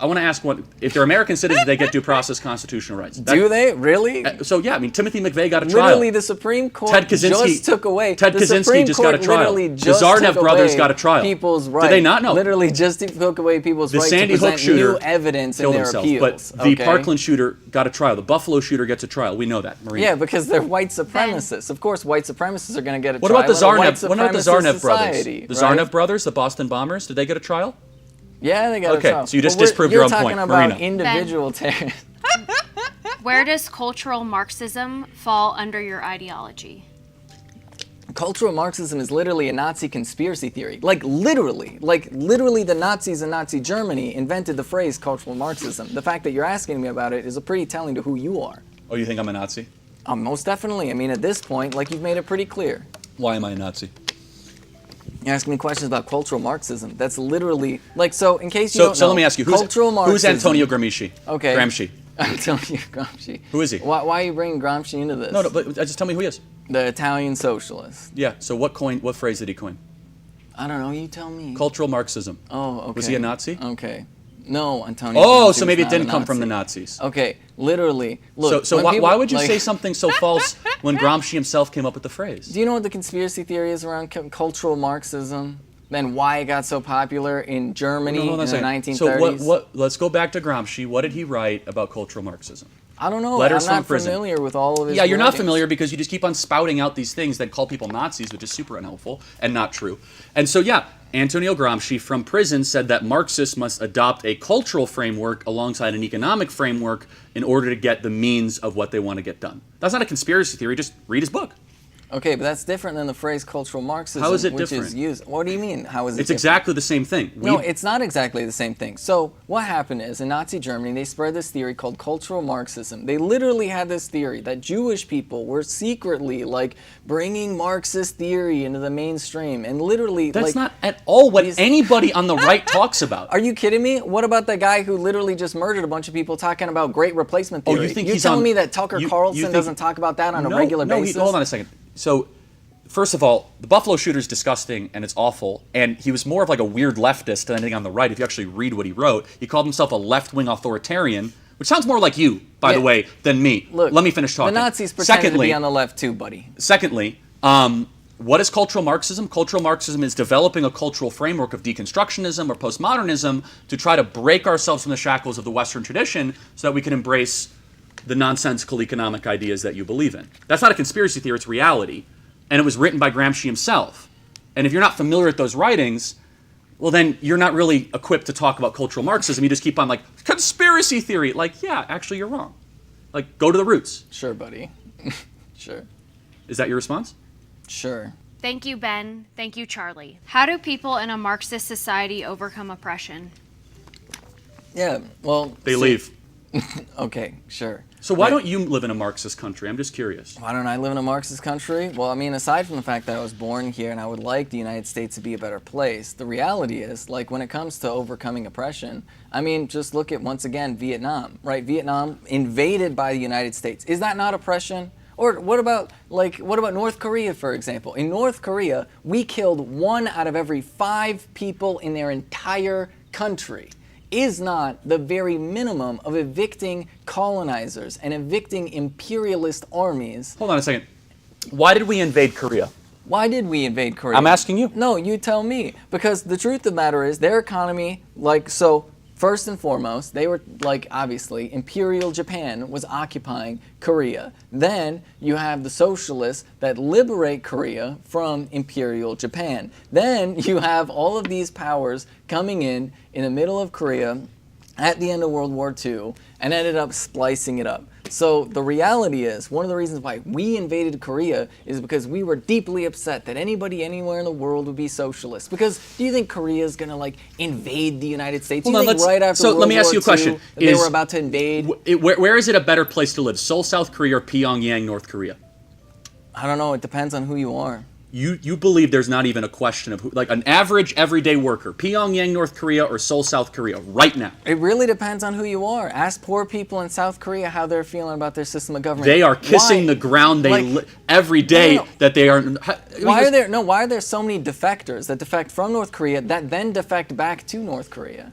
want to ask what, if they're American citizens, they get due process constitutional rights. Do they really? So yeah, I mean, Timothy McVeigh got a trial. Literally, the Supreme Court just took away. Ted Kaczynski just got a trial. The Tsarnaev brothers got a trial. People's rights. Did they not know? Literally just took away people's rights to present new evidence in their appeals. But the Parkland shooter got a trial. The Buffalo shooter gets a trial. We know that, Marina. Yeah, because they're white supremacists. Of course, white supremacists are going to get a trial. What about the Tsarnaev? What about the Tsarnaev brothers? Society, the Tsarnaev brothers, the Boston bombers, did they get a trial? Yeah, they got a trial. Okay, so you just disproved your own point, You're Marina. talking about individual terrorists. Where does cultural Marxism fall under your ideology? Cultural Marxism is literally a Nazi conspiracy theory. Like literally the Nazis in Nazi Germany invented the phrase cultural Marxism. The fact that you're asking me about it is a pretty telling to who you are. Oh, you think I'm a Nazi? Most definitely. I mean, at this point, you've made it pretty clear. Why am I a Nazi? You're asking me questions about cultural Marxism. That's literally, so in case you don't know. So let me ask you, who's Antonio Gramsci? Okay. Gramsci. Antonio Gramsci. Who is he? Why are you bringing Gramsci into this? No, but just tell me who he is. The Italian socialist. Yeah, so what phrase did he coin? I don't know, you tell me. Cultural Marxism. Oh, okay. Was he a Nazi? Okay. No, Antonio. Oh, Gramsci so maybe was it not didn't a come from the Nazi. Nazis. Okay, literally. Look, So when why, people, why would you like, say something so false when Gramsci himself came up with the phrase? Do you know what the conspiracy theory is around cultural Marxism? Then why it got so popular in Germany Hold on a in the second. 1930s? So let's go back to Gramsci. What did he write about cultural Marxism? I don't know. Letters I'm from not prison. familiar with all of his Yeah, you're not writings. familiar because you just keep on spouting out these things that call people Nazis, which is super unhelpful and not true. And so, yeah, Antonio Gramsci from prison said that Marxists must adopt a cultural framework alongside an economic framework in order to get the means of what they want to get done. That's not a conspiracy theory. Just read his book. Okay, but that's different than the phrase cultural Marxism, How is it which different? is used. What do you mean? How is it It's different? exactly the same thing. No, it's not exactly the same thing. So what happened is, in Nazi Germany, they spread this theory called cultural Marxism. They literally had this theory that Jewish people were secretly, like, bringing Marxist theory into the mainstream, and literally, That's like, not at all what these- anybody on the right talks about. Are you kidding me? What about the guy who literally just murdered a bunch of people talking about great replacement Oh, theory? you think You're he's telling on- me that Tucker you Carlson think- doesn't talk about that on a regular basis? Hold on a second. So, first of all, the Buffalo shooter is disgusting and it's awful, and he was more of like a weird leftist than anything on the right. If you actually read what he wrote, he called himself a left-wing authoritarian, which sounds more like you, by the Yeah. way, than me. Look, let me finish talking. The Nazis pretended to Secondly, be on the left too, buddy. Secondly, what is cultural Marxism? Cultural Marxism is developing a cultural framework of deconstructionism or postmodernism to try to break ourselves from the shackles of the Western tradition so that we can embrace the nonsensical economic ideas that you believe in. That's not a conspiracy theory, it's reality. And it was written by Gramsci himself. And if you're not familiar with those writings, well, then you're not really equipped to talk about cultural Marxism. You just keep on like, conspiracy theory. Like, yeah, actually, you're wrong. Like, go to the roots. Sure, buddy. Sure. Is that your response? Sure. Thank you, Ben. Thank you, Charlie. How do people in a Marxist society overcome oppression? Yeah, well... They see- leave. Okay, sure. So why Right. don't you live in a Marxist country? I'm just curious. Why don't I live in a Marxist country? Well, I mean, aside from the fact that I was born here and I would like the United States to be a better place, the reality is, like, when it comes to overcoming oppression, I mean, just look at, once again, Vietnam, right? Vietnam invaded by the United States. Is that not oppression? Or what about North Korea, for example? In North Korea, we killed 1 out of every 5 people in their entire country. Is not the very minimum of evicting colonizers and evicting imperialist armies. Hold on a second. Why did we invade Korea? Why did we invade Korea? I'm asking you. No, you tell me. Because the truth of the matter is, their economy, like, so, first and foremost, they were, like, obviously, Imperial Japan was occupying Korea. Then you have the socialists that liberate Korea from Imperial Japan. Then you have all of these powers coming in the middle of Korea at the end of World War II and ended up splicing it up. So the reality is, one of the reasons why we invaded Korea is because we were deeply upset that anybody anywhere in the world would be socialist. Because do you think Korea is going to, like, invade the United States? Do you think right after so World let me ask War you a question. II that they were about to invade? Where is it a better place to live? Seoul, South Korea, or Pyongyang, North Korea? I don't know. It depends on who you are. You believe there's not even a question of who, like an average everyday worker, Pyongyang, North Korea, or Seoul, South Korea, right now. It really depends on who you are. Ask poor people in South Korea how they're feeling about their system of government. They are kissing Why? the ground Like, every day no. that they are. Why are there so many defectors that defect from North Korea that then defect back to North Korea?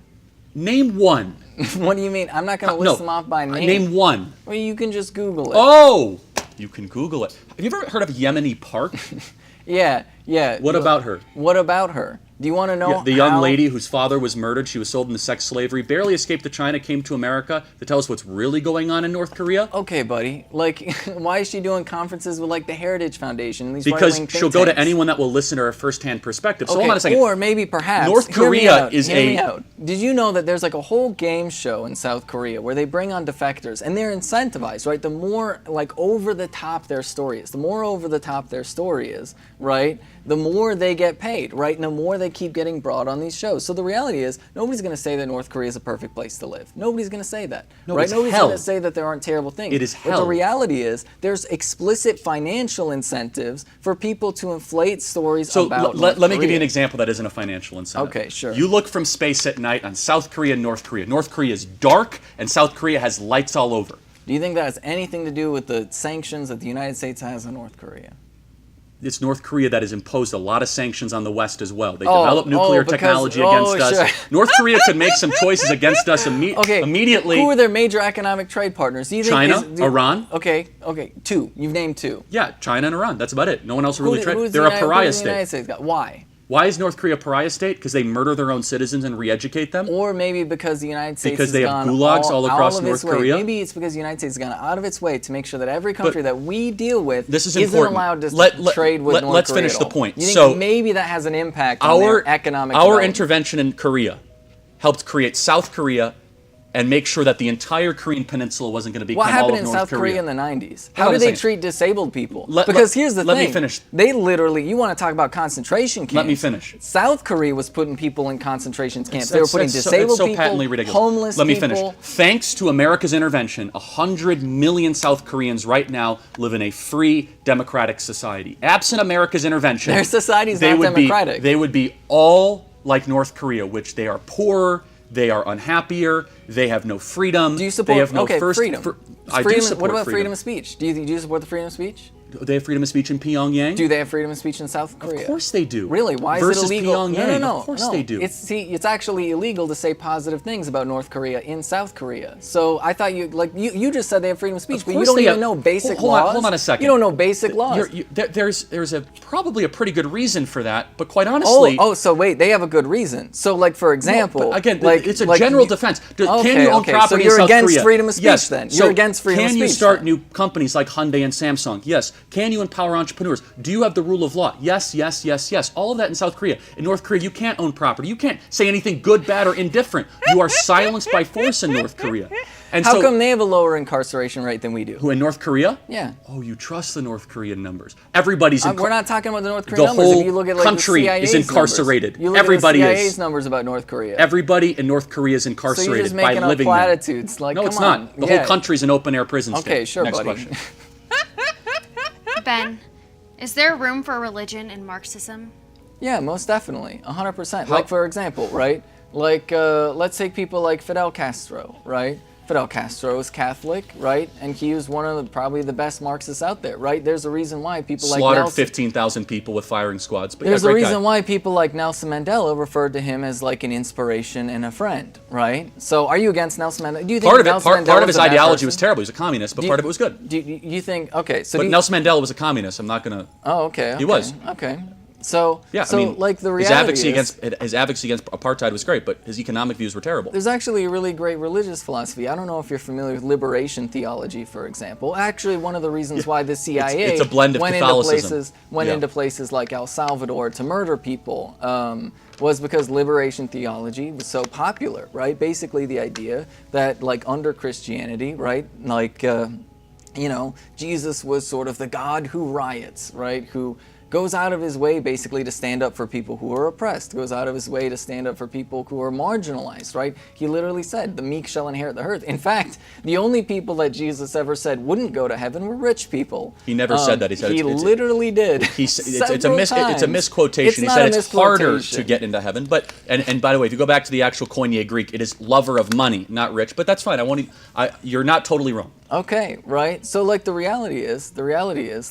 Name one. What do you mean? I'm not going to list them off by name. Name one. Well, you can just Google it. Oh, you can Google it. Have you ever heard of Yemeni Park? Yeah. What about her? What about her? Do you want to know Yeah, the young how- lady whose father was murdered, she was sold into sex slavery, barely escaped to China, came to America to tell us what's really going on in North Korea? Okay, buddy. Like, why is she doing conferences with, like, the Heritage Foundation and these Because right-wing she'll think go to tanks? anyone that will listen to her firsthand perspective. So Okay, hold on a second. or maybe perhaps North hear me Korea out, is hear me a- out. Did you know that there's like a whole game show in South Korea where they bring on defectors and they're incentivized, right? The more like over the top their story is, right? The more they get paid, right? And the more they keep getting brought on these shows. So the reality is, nobody's going to say that North Korea is a perfect place to live. Nobody's going to say that, No, right? it's Nobody's hell. going to say that there aren't terrible things. It is But hell. the reality is, there's explicit financial incentives for people to inflate stories So about let North me give you an Korea. example that isn't a financial incentive. Okay, sure. You look from space at night on South Korea and North Korea. North Korea is dark and South Korea has lights all over. Do you think that has anything to do with the sanctions that the United States has on North Korea? It's North Korea that has imposed a lot of sanctions on the West as well. They developed nuclear technology against us. Sure. North Korea could make some choices against us immediately. Who are their major economic trade partners? Do you think China, Iran. Okay, two. You've named two. Yeah, China and Iran. That's about it. No one else really trade. They're a Who pariah does the United state. States got? Why? Why is North Korea a pariah state? Because they murder their own citizens and re-educate them? Or maybe because the United States Because has they have gone gulags all across out of North its way. Korea? Maybe it's because the United States has gone out of its way to make sure that every country that we deal with This is isn't important. allowed to trade with North Korea. Let's finish at the all. point. You think So maybe that has an impact on their economic Our development? intervention in Korea helped create South Korea and make sure that the entire Korean peninsula wasn't going to become What all happened of in North South Korea Korea. in the 90s? Hold How on did a they second. treat disabled people? Let Here's the thing. let me finish. They literally, you want to talk about concentration camps. Let me finish. South Korea was putting people in concentration camps. They were putting disabled it's so people, patently ridiculous. homeless Let me people. finish. Thanks to America's intervention, 100 million South Koreans right now live in a free, democratic society. Absent America's intervention, Their society's they not would democratic. They would be all like North Korea, which they are poorer, they are unhappier, they have no freedom. Do you support They have no freedom? I do Freedom- support What about freedom. freedom of speech? Do you support the freedom of speech? They have freedom of speech in Pyongyang? Do they have freedom of speech in South Korea? Of course they do. Really? Why is Versus it illegal? Pyongyang. No. Of course they do. It's actually illegal to say positive things about North Korea in South Korea. So I thought you just said they have freedom of speech, Of but you course don't they even have- know basic hold laws. on, hold on a second. You don't know basic laws. There's probably a pretty good reason for that, but quite honestly, so wait, they have a good reason. So like for example, but again, like, it's a like general you- defense. Okay, Can you own okay, property so you're in South against Korea? freedom of speech Yes. then. So You're against freedom of Can you speech start then. new companies like Hyundai and Samsung? Yes. Can you empower entrepreneurs? Do you have the rule of law? Yes. All of that in South Korea. In North Korea, you can't own property. You can't say anything good, bad, or indifferent. You are silenced by force in North Korea. And How so, come they have a lower incarceration rate than we do? who in North Korea? Yeah. Oh, you trust the North Korean numbers. Everybody's We're not talking about the North Korean The numbers. whole If you look at like country the CIA's is incarcerated. Numbers, you look Everybody at the is. CIA's numbers about North Korea. Everybody in North Korea is So you're incarcerated just by making up living there. platitudes. Like, No, come it's on. not. The Yeah. whole country's an open-air prison state. Okay, sure, Next buddy. question. Ben, is there room for religion in Marxism? Yeah, most definitely, 100%. Like for example, right? Like let's take people like Fidel Castro, right? Fidel Castro is Catholic, right? And he was one of probably the best Marxists out there, right? There's a reason why people like Slaughtered Nelson, 15,000 people with firing squads. But There's yeah, a great reason guy. why people like Nelson Mandela referred to him as like an inspiration and a friend, right? So are you against Nelson Mandela? Do you think Part of it, Nelson part Mandela of his was a bad ideology person? was terrible. He was a communist, but part of it was good. Do you think? Okay, so But do you, Nelson Mandela was a communist. I'm not gonna. Oh, okay. He was. Okay. So Yeah, so I mean, like the his reality advocacy against apartheid was great, but his economic views were terrible. There's actually a really great religious philosophy. I don't know if you're familiar with liberation theology, for example. Actually, one of the reasons why the CIA it's a blend of went Catholicism. into places like El Salvador to murder people was because liberation theology was so popular, right? Basically, the idea that like under Christianity, right, like Jesus was sort of the God who riots, right? Who goes out of his way basically to stand up for people who are oppressed, goes out of his way to stand up for people who are marginalized, right? He literally said, the meek shall inherit the earth. In fact, the only people that Jesus ever said wouldn't go to heaven were rich people. He never said that. He said he it's literally did. It's a misquotation. He Not said a it's harder misquotation. to get into heaven. But and by the way, if you go back to the actual Koine Greek, it is lover of money, not rich. But that's fine. You're not totally wrong. Okay, right? So like the reality is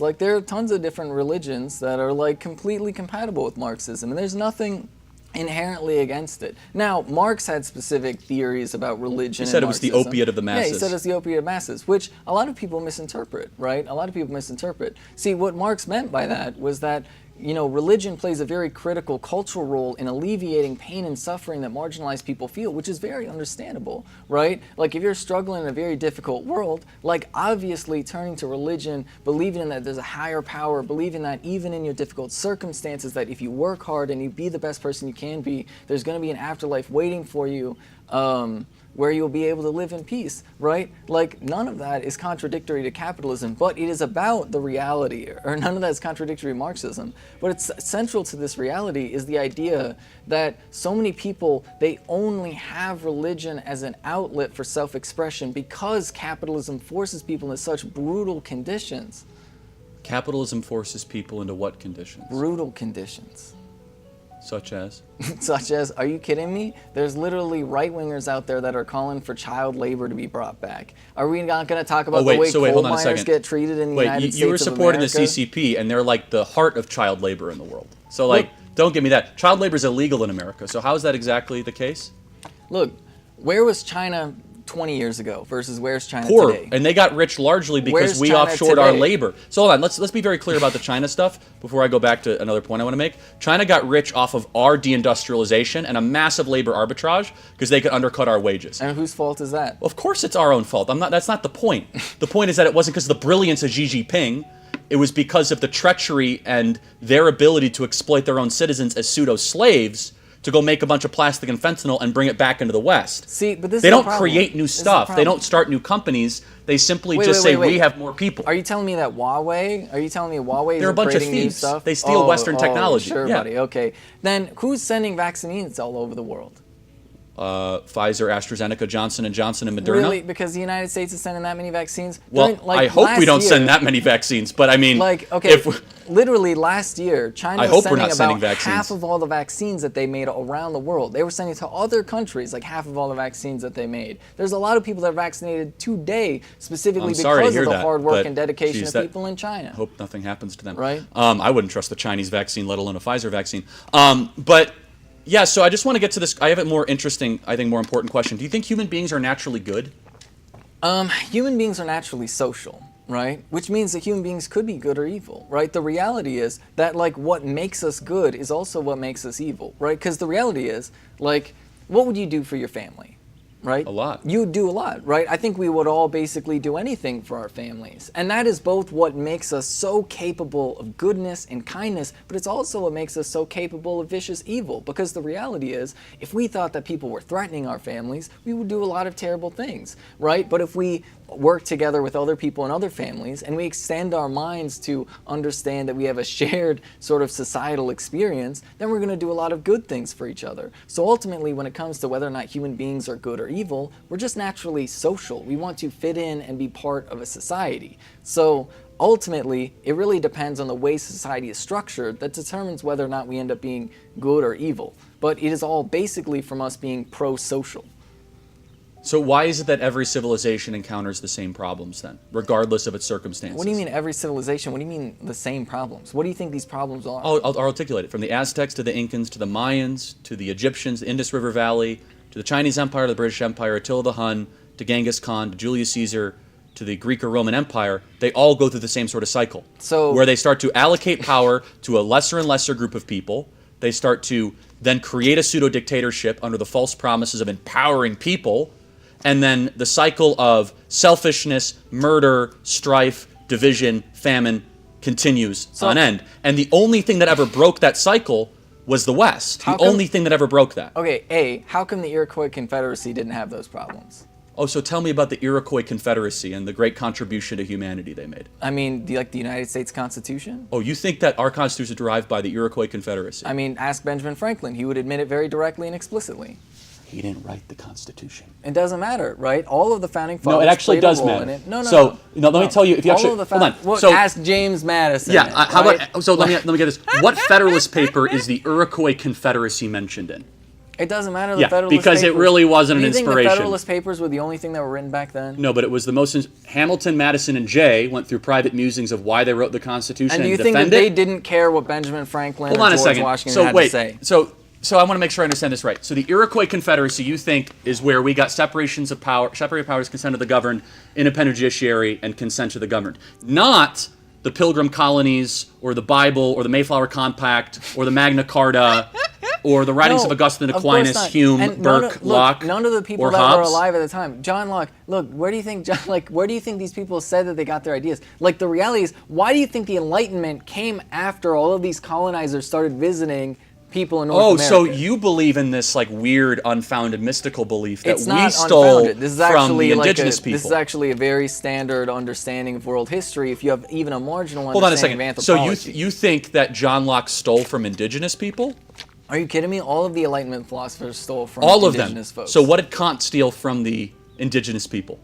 like there are tons of different religions that are like completely compatible with Marxism, and there's nothing inherently against it. Now, Marx had specific theories about religion. He said and it was the Marxism. opiate of the masses. Yeah, he said it's the opiate of masses, which a lot of people misinterpret, right? A lot of people misinterpret. See, what Marx meant by that was that religion plays a very critical cultural role in alleviating pain and suffering that marginalized people feel, which is very understandable, right? Like if you're struggling in a very difficult world, like obviously turning to religion, believing in that there's a higher power, believing that even in your difficult circumstances, that if you work hard and you be the best person you can be, there's going to be an afterlife waiting for you, where you'll be able to live in peace, right? Like none of that is contradictory to capitalism, but it is about the reality, or none of that is contradictory to Marxism. But it's central to this reality is the idea that so many people, they only have religion as an outlet for self-expression because capitalism forces people into such brutal conditions. Capitalism forces people into what conditions? Brutal conditions. Such as? Such as, are you kidding me? There's literally right-wingers out there that are calling for child labor to be brought back. Are we not going to talk about the way coal miners get treated in the United States of America? You were supporting the CCP, and they're like the heart of child labor in the world. So, like, don't give me that. Child labor is illegal in America. So how is that exactly the case? Look, where was China 20 years ago versus where's China Poor, today? and they got rich largely because we offshored our labor. So hold on, let's be very clear about the China stuff before I go back to another point I want to make. China got rich off of our deindustrialization and a massive labor arbitrage because they could undercut our wages. And whose fault is that? Well, of course it's our own fault. That's not the point. The point is that it wasn't because of the brilliance of Xi Jinping. It was because of the treachery and their ability to exploit their own citizens as pseudo-slaves to go make a bunch of plastic and fentanyl and bring it back into the West. See, but this they is don't create new stuff. They don't start new companies. They simply just say we have more people. Are you telling me that Huawei? Are you telling me Huawei They're a bunch of creating new thieves. stuff? They steal Western technology. Sure, yeah. buddy. Okay. Then who's sending vaccines all over the world? Pfizer, AstraZeneca, Johnson & Johnson, and Moderna. Really? Because the United States is sending that many vaccines? Well, I hope we don't send that many vaccines, but I mean... Like, okay, literally last year, China was sending about half of all the vaccines that they made around the world. They were sending to other countries like half of all the vaccines that they made. There's a lot of people that are vaccinated today specifically because of the hard work and dedication of people in China. I hope nothing happens to them. Right? I wouldn't trust the Chinese vaccine, let alone a Pfizer vaccine. But... yeah, so I just want to get to this. I have a more interesting, I think more important question. Do you think human beings are naturally good? Human beings are naturally social, right? Which means that human beings could be good or evil, right? The reality is that, like, what makes us good is also what makes us evil, right? Because the reality is, like, what would you do for your family? Right? A lot. You would do a lot, right? I think we would all basically do anything for our families. And that is both what makes us so capable of goodness and kindness, but it's also what makes us so capable of vicious evil. Because the reality is, if we thought that people were threatening our families, we would do a lot of terrible things, right? But if we work together with other people and other families, and we extend our minds to understand that we have a shared sort of societal experience, then we're going to do a lot of good things for each other. So ultimately, when it comes to whether or not human beings are good or evil, we're just naturally social. We want to fit in and be part of a society. So ultimately, it really depends on the way society is structured that determines whether or not we end up being good or evil. But it is all basically from us being pro-social. So why is it that every civilization encounters the same problems then, regardless of its circumstances? What do you mean every civilization? What do you mean the same problems? What do you think these problems are? I'll articulate it. From the Aztecs to the Incans to the Mayans to the Egyptians, the Indus River Valley, to the Chinese Empire, the British Empire, Attila the Hun, to Genghis Khan, to Julius Caesar, to the Greek or Roman Empire, they all go through the same sort of cycle. So, where they start to allocate power to a lesser and lesser group of people. They start to then create a pseudo-dictatorship under the false promises of empowering people. And then the cycle of selfishness, murder, strife, division, famine continues on end. And the only thing that ever broke that cycle was the West. The only thing that ever broke that. Okay, how come the Iroquois Confederacy didn't have those problems? Oh, so tell me about the Iroquois Confederacy and the great contribution to humanity they made. I mean, the United States Constitution? Oh, you think that our Constitution is derived by the Iroquois Confederacy? I mean, ask Benjamin Franklin. He would admit it very directly and explicitly. He didn't write the Constitution. It doesn't matter, right? All of the founding fathers. No, it actually does matter. Let me tell you. If you actually hold on. Well, ask James Madison. Yeah. Let me get this. What Federalist paper is the Iroquois Confederacy mentioned in? It doesn't matter. The Federalist because papers. It really wasn't an inspiration. Do you think the Federalist Papers were the only thing that were written back then? No, but it was the most. Hamilton, Madison, and Jay went through private musings of why they wrote the Constitution. And do you think that they didn't care what Benjamin Franklin or George Washington had to say? So I want to make sure I understand this right. So the Iroquois Confederacy, you think, is where we got separations of power, separated powers, consent of the governed, independent judiciary, and consent to the governed. Not the Pilgrim colonies, or the Bible, or the Mayflower Compact, or the Magna Carta, or the writings of Augustine Aquinas, Hume, Burke, Locke, none of the people that were alive at the time. John Locke. Look, where do you think these people said that they got their ideas? Like, the reality is, why do you think the Enlightenment came after all of these colonizers started visiting people in North America? So you believe in this like weird, unfounded, mystical belief that it's we stole from the indigenous people. This is actually a very standard understanding of world history. If you have even a marginal understanding of anthropology. So you think that John Locke stole from indigenous people? Are you kidding me? All of the Enlightenment philosophers stole from all indigenous of them. folks. So what did Kant steal from the indigenous people?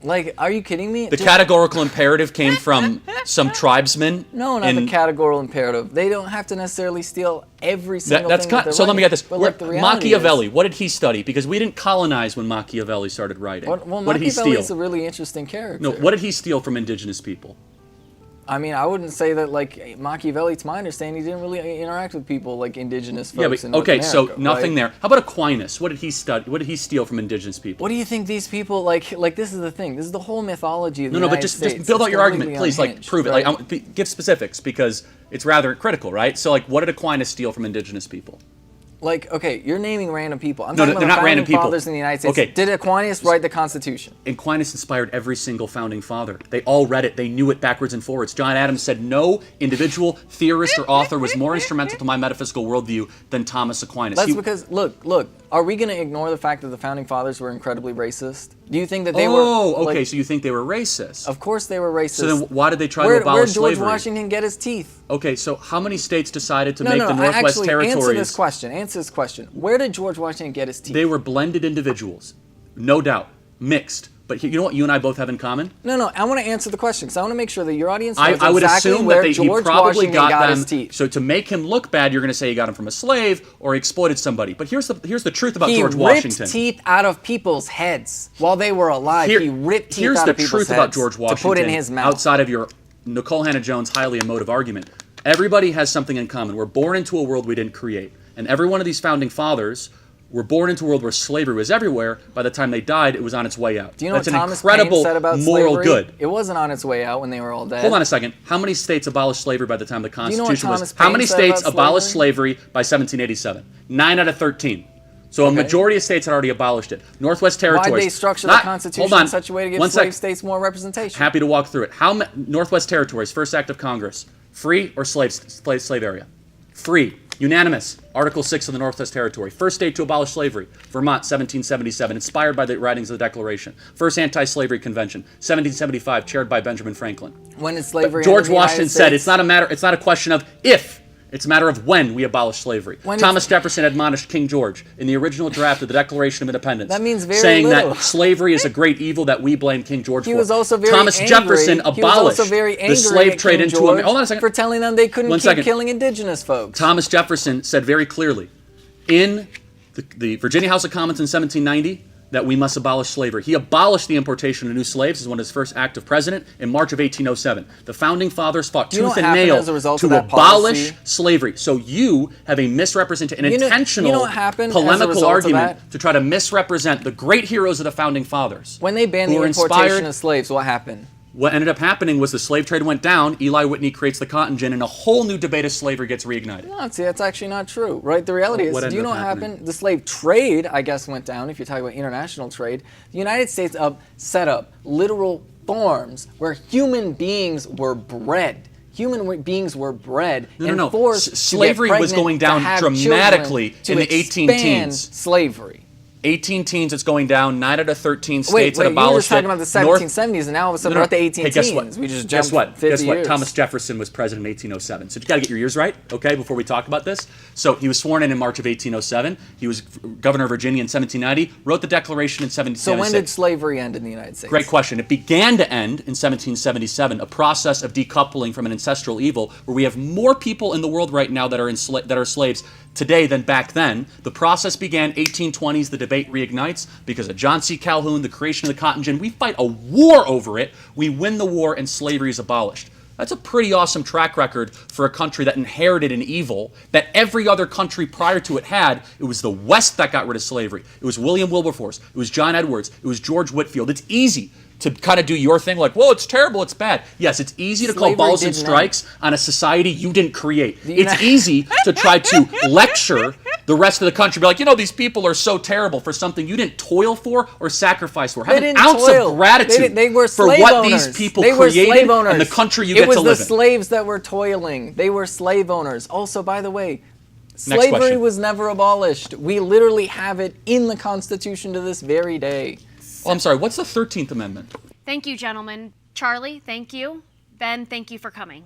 Like, are you kidding me? The categorical imperative came from some tribesmen. No, not the categorical imperative. They don't have to necessarily steal every single thing that they're So let me writing. get this. But, like, the reality Machiavelli, is, what did he study? Because we didn't colonize when Machiavelli started writing. well, What did he Machiavelli steal? is a really interesting character. No, what did he steal from indigenous people? I mean, I wouldn't say that, like, Machiavelli, to my understanding, he didn't really interact with people like indigenous folks in North okay, so America, nothing right? there. How about Aquinas? What did he study? What did he steal from indigenous people? What do you think these people, like this is the thing. This is the whole mythology of the No, but United just States. build out It's your argument, completely please. Like, unhinged, prove it. right? Like, give specifics because it's rather critical, right? So, like, what did Aquinas steal from indigenous people? Like, okay, you're naming random people. I'm No, talking they're about not the random founding people. fathers in the United States. Okay. Did Aquinas write the Constitution? Aquinas inspired every single founding father. They all read it. They knew it backwards and forwards. John Adams said no individual theorist or author was more instrumental to my metaphysical worldview than Thomas Aquinas. That's because, look, are we going to ignore the fact that the founding fathers were incredibly racist? Do you think that they were... Oh, okay, like, so you think they were racist. of course they were racist. So then why did they try to Where abolish did George slavery? Washington get his teeth? Okay, so how many states decided to No, make no, the Northwest actually, Territories? answer this question. Answer this question. Where did George Washington get his teeth? They were blended individuals, no doubt, mixed. But you know what you and I both have in common? No, I want to answer the question because I want to make sure that your audience knows I would exactly assume where that he George probably Washington got his them. teeth. So to make him look bad, you're going to say he got them from a slave or he exploited somebody. But here's the truth about He George ripped Washington. teeth out of people's heads while they were alive. He ripped teeth out of people's Here's the truth heads about George Washington. to put in his mouth. Outside of your Nicole Hannah-Jones highly emotive argument, everybody has something in common. We're born into a world we didn't create, and every one of these founding fathers were born into a world where slavery was everywhere. By the time they died, it was on its way out. Do you know That's what an Thomas incredible Paine said about moral slavery? good. It wasn't on its way out when they were all dead. Hold on a second. How many states abolished slavery by the time the you know what Constitution Thomas was? How Paine many said states about abolished slavery by 1787? 9 out of 13. So a majority of states had already abolished it. Northwest Territories. Why did they structure the Constitution in such a way to give slave states more representation? Happy to walk through it. Northwest Territories, first act of Congress, free or slave area? Free. Unanimous. Article 6 of the Northwest Territory. First state to abolish slavery. Vermont, 1777. Inspired by the writings of the Declaration. First anti-slavery convention. 1775. Chaired by Benjamin Franklin. When did slavery George end in the Washington United said States? it's not a question of if. It's a matter of when we abolish slavery. Thomas Jefferson admonished King George in the original draft of the Declaration of Independence. That means very saying little. that slavery is a great evil that we blame King George for. He was also very Thomas angry. Jefferson He was abolished also very angry the slave at trade King into George America. Hold on a second. for telling them they couldn't One keep second. killing indigenous folks. Thomas Jefferson said very clearly in the Virginia House of Commons in 1790 that we must abolish slavery. He abolished the importation of new slaves as one of his first acts of president in March of 1807. The founding fathers fought Do you know tooth what and happened nail as a result to of that abolish policy? slavery. So you have a misrepresentation, an You know intentional what happened as a polemical result of argument that? to try to misrepresent the great heroes of the founding fathers. When they banned who the were importation inspired- of slaves, what happened? What ended up happening was the slave trade went down, Eli Whitney creates the cotton gin, and a whole new debate of slavery gets reignited. No, see, that's actually not true, right? The reality is, What do you ended know up what happening? happened? The slave trade, I guess, went down, if you're talking about international trade. The United States set up literal farms where human beings were bred. Human beings were bred and forced to get Slavery was pregnant going to down have dramatically children in the to 18 expand teens. slavery. 18 teens, it's going down. 9 out of 13 states Wait, that you were abolished just talking it. about the 1770s, and now all of a sudden we're at the 18 Hey, guess teens. what? We just Guess jumped what? 50 Guess what? years. Thomas Jefferson was president in 1807. So you got to get your years right, okay, before we talk about this. So he was sworn in March of 1807. He was governor of Virginia in 1790. Wrote the Declaration in 1776. So when did slavery end in the United States? Great question. It began to end in 1777, a process of decoupling from an ancestral evil, where we have more people in the world right now that are slaves today than back then. The process began 1820s. The debate reignites because of John C. Calhoun, the creation of the cotton gin. We fight a war over it. We win the war, and slavery is abolished. That's a pretty awesome track record for a country that inherited an evil that every other country prior to it had. It was the West that got rid of slavery. It was William Wilberforce. It was John Edwards. It was George Whitefield. It's easy to kind of do your thing like, well, it's terrible, it's bad. Yes, it's easy to call balls and strikes on a society you didn't create. It's easy to try to lecture the rest of the country, be like, you know, these people are so terrible for something you didn't toil for or sacrifice for. Have an ounce of gratitude they were for slave what owners. these people They were created slave owners. and the country you get to live in. It was the slaves that were toiling. They were slave owners. Also, by the way, slavery question. was never abolished. We literally have it in the Constitution to this very day. Oh, I'm sorry, what's the 13th Amendment? Thank you, gentlemen. Charlie, thank you. Ben, thank you for coming.